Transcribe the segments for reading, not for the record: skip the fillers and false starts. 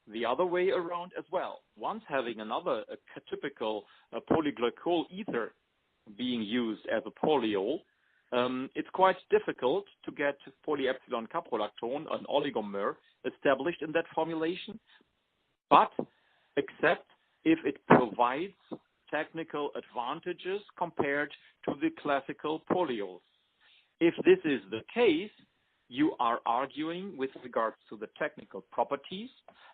the other way around as well. Once having a typical polyglycol ether being used as a polyol, it's quite difficult to get polyepsilon caprolactone, an oligomer, established in that formulation, but except if it provides technical advantages compared to the classical polyols. If this is the case, you are arguing with regards to the technical properties,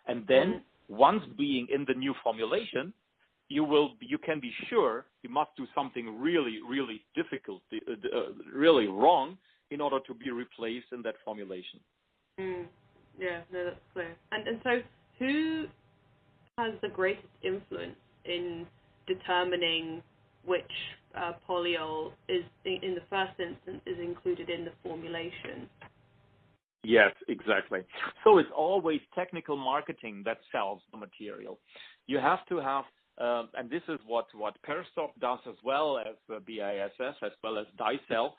and then once being in the new formulation, you can be sure you must do something really, really difficult, really wrong, in order to be replaced in that formulation. Yeah, no, that's clear. And so, who has the greatest influence in determining which polyol is, in the first instance, is included in the formulation? Yes, exactly. So it's always technical marketing that sells the material. You have to have, and this is what Perstop does as well as BASF, as well as Dicel.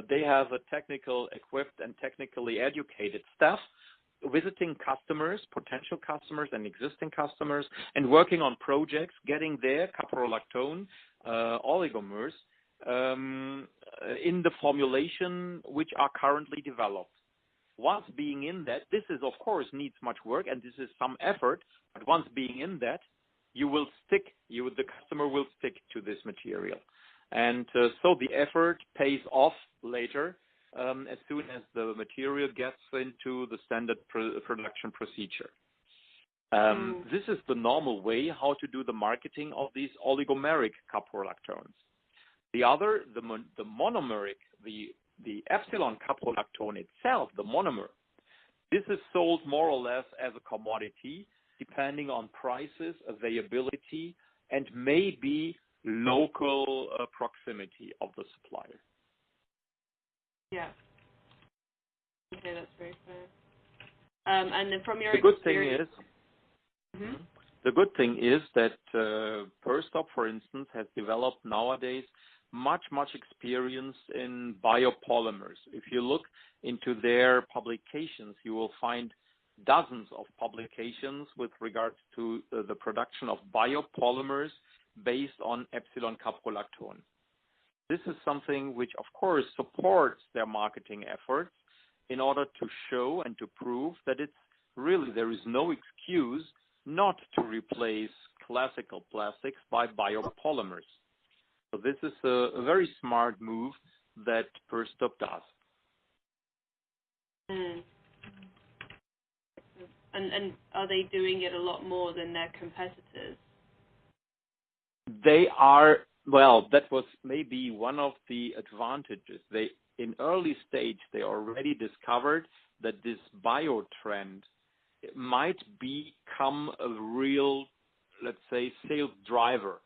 They have a technical equipped and technically educated staff visiting customers, potential customers and existing customers, and working on projects, getting their caprolactone oligomers in the formulation which are currently developed. Once being in that, this is of course needs much work and this is some effort, but once being in that, the customer will stick to this material. And so the effort pays off later as soon as the material gets into the standard production procedure. This is the normal way how to do the marketing of these oligomeric caprolactones. The other, the monomeric, the epsilon caprolactone itself, the monomer, this is sold more or less as a commodity, depending on prices, availability, and maybe local proximity of the supplier. Yeah. Okay, that's very fair. And then from your the good thing is that Perstop, for instance, has developed nowadays much experience in biopolymers. If you look into their publications, you will find dozens of publications with regards to the production of biopolymers based on epsilon caprolactone. This is something which, of course, supports their marketing efforts in order to show and to prove that it's really, there is no excuse not to replace classical plastics by biopolymers. So this is a very smart move that Perstop does. And are they doing it a lot more than their competitors? They are, well, that was maybe one of the advantages. In early stage, they already discovered that this bio trend might become a real, let's say, sales driver.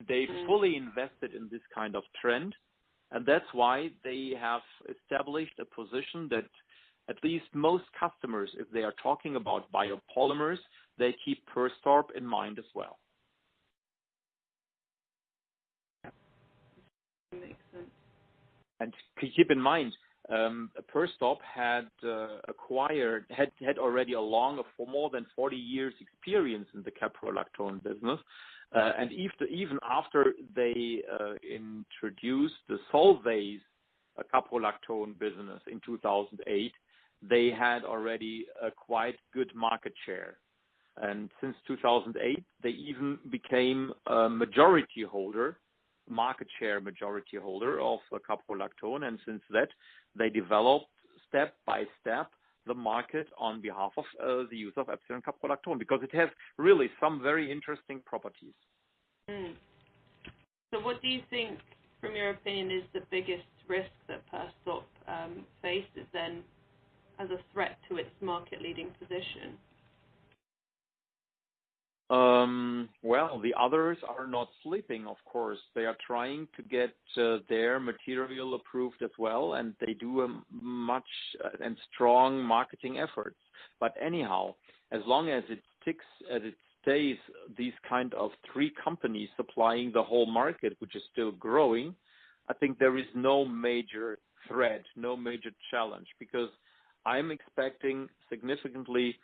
They fully invested in this kind of trend, and that's why they have established a position that at least most customers, if they are talking about biopolymers, they keep Perstop in mind as well. Makes sense. And keep in mind, Perstop had already for more than 40 years experience in the caprolactone business. And even after they introduced the Solvay's caprolactone business in 2008, they had already a quite good market share. And since 2008, they even became a market share majority holder of caprolactone. And since that, they developed step by step the market on behalf of the use of epsilon caprolactone, because it has really some very interesting properties. So what do you think, from your opinion, is the biggest risk that Perstop faces then as a threat to its market-leading position? Well, the others are not sleeping, of course. They are trying to get their material approved as well, and they do much and strong marketing efforts. But anyhow, as long as it stays these kind of three companies supplying the whole market, which is still growing, I think there is no major threat, no major challenge, because I'm expecting significantly